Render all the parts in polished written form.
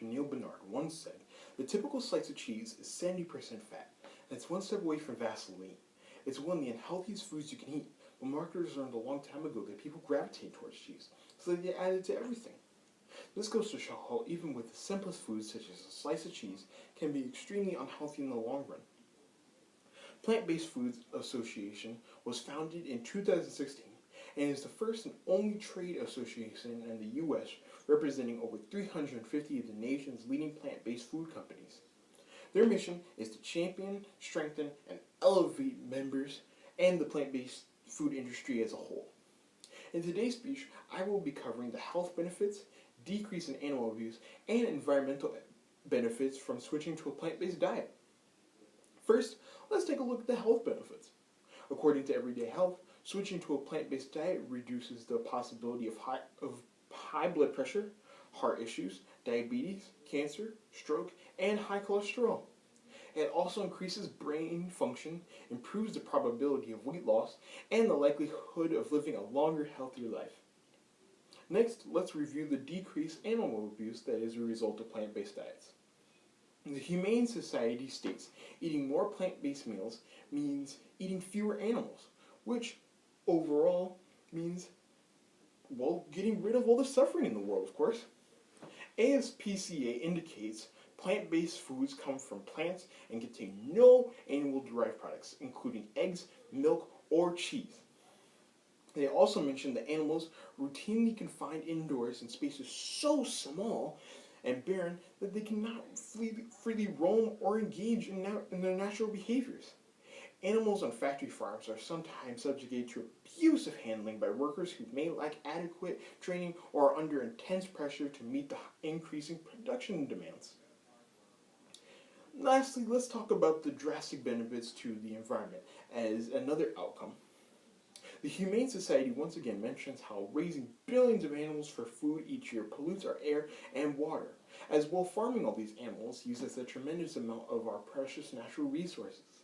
Dr. Neil Bernard once said, "The typical slice of cheese is 70% fat, and it's one step away from Vaseline. It's one of the unhealthiest foods you can eat, but marketers learned a long time ago that people gravitate towards cheese, so they add it to everything. This goes to show how even with the simplest foods such as a slice of cheese can be extremely unhealthy in the long run." Plant-Based Foods Association was founded in 2016 and is the first and only trade association in the U.S. representing over 350 of the nation's leading plant-based food companies. Their mission is to champion, strengthen, and elevate members and the plant-based food industry as a whole. In today's speech, I will be covering the health benefits, decrease in animal abuse, and environmental benefits from switching to a plant-based diet. First, let's take a look at the health benefits. According to Everyday Health, switching to a plant-based diet reduces the possibility of high blood pressure, heart issues, diabetes, cancer, stroke, and high cholesterol. It also increases brain function, improves the probability of weight loss, and the likelihood of living a longer, healthier life. Next, let's review the decreased animal abuse that is a result of plant-based diets. The Humane Society states eating more plant-based meals means eating fewer animals, which overall means, well, getting rid of all the suffering in the world, of course. ASPCA indicates plant-based foods come from plants and contain no animal-derived products, including eggs, milk, or cheese. They also mention that animals routinely confined indoors in spaces so small and barren that they cannot freely roam or engage in their natural behaviors. Animals on factory farms are sometimes subjugated to abusive handling by workers who may lack adequate training or are under intense pressure to meet the increasing production demands. Lastly, let's talk about the drastic benefits to the environment as another outcome. The Humane Society once again mentions how raising billions of animals for food each year pollutes our air and water, as well farming all these animals uses a tremendous amount of our precious natural resources.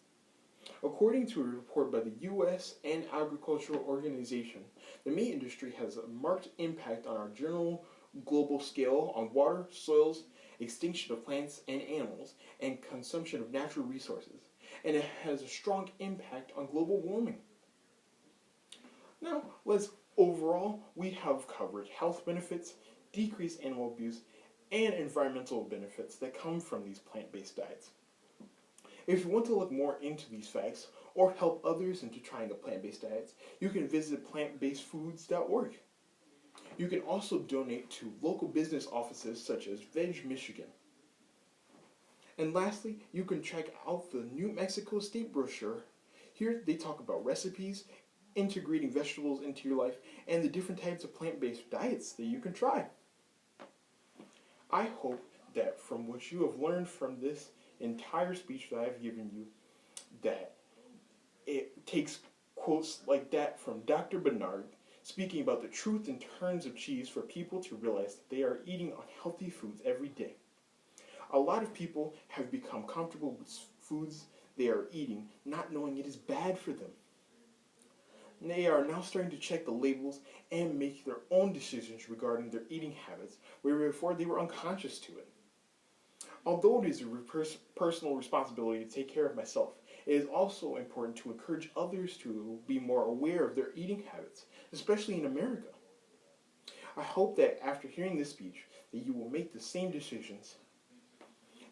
According to a report by the U.S. and Agricultural Organization, the meat industry has a marked impact on our general global scale on water, soils, extinction of plants and animals, and consumption of natural resources, and it has a strong impact on global warming. Now, overall, we have covered health benefits, decreased animal abuse, and environmental benefits that come from these plant-based diets. If you want to look more into these facts or help others into trying the plant-based diets, you can visit plantbasedfoods.org. You can also donate to local business offices such as Veg Michigan. And lastly, you can check out the New Mexico State brochure. Here they talk about recipes, integrating vegetables into your life, and the different types of plant-based diets that you can try. I hope that from what you have learned from this entire speech that I've given you, that it takes quotes like that from Dr. Bernard speaking about the truth in terms of cheese for people to realize that they are eating unhealthy foods every day. A lot of people have become comfortable with foods they are eating, not knowing it is bad for them. They are now starting to check the labels and make their own decisions regarding their eating habits, where before they were unconscious to it. Although it is a personal responsibility to take care of myself, it is also important to encourage others to be more aware of their eating habits, especially in America. I hope that after hearing this speech, that you will make the same decisions.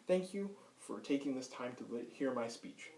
Thank you for taking this time to hear my speech.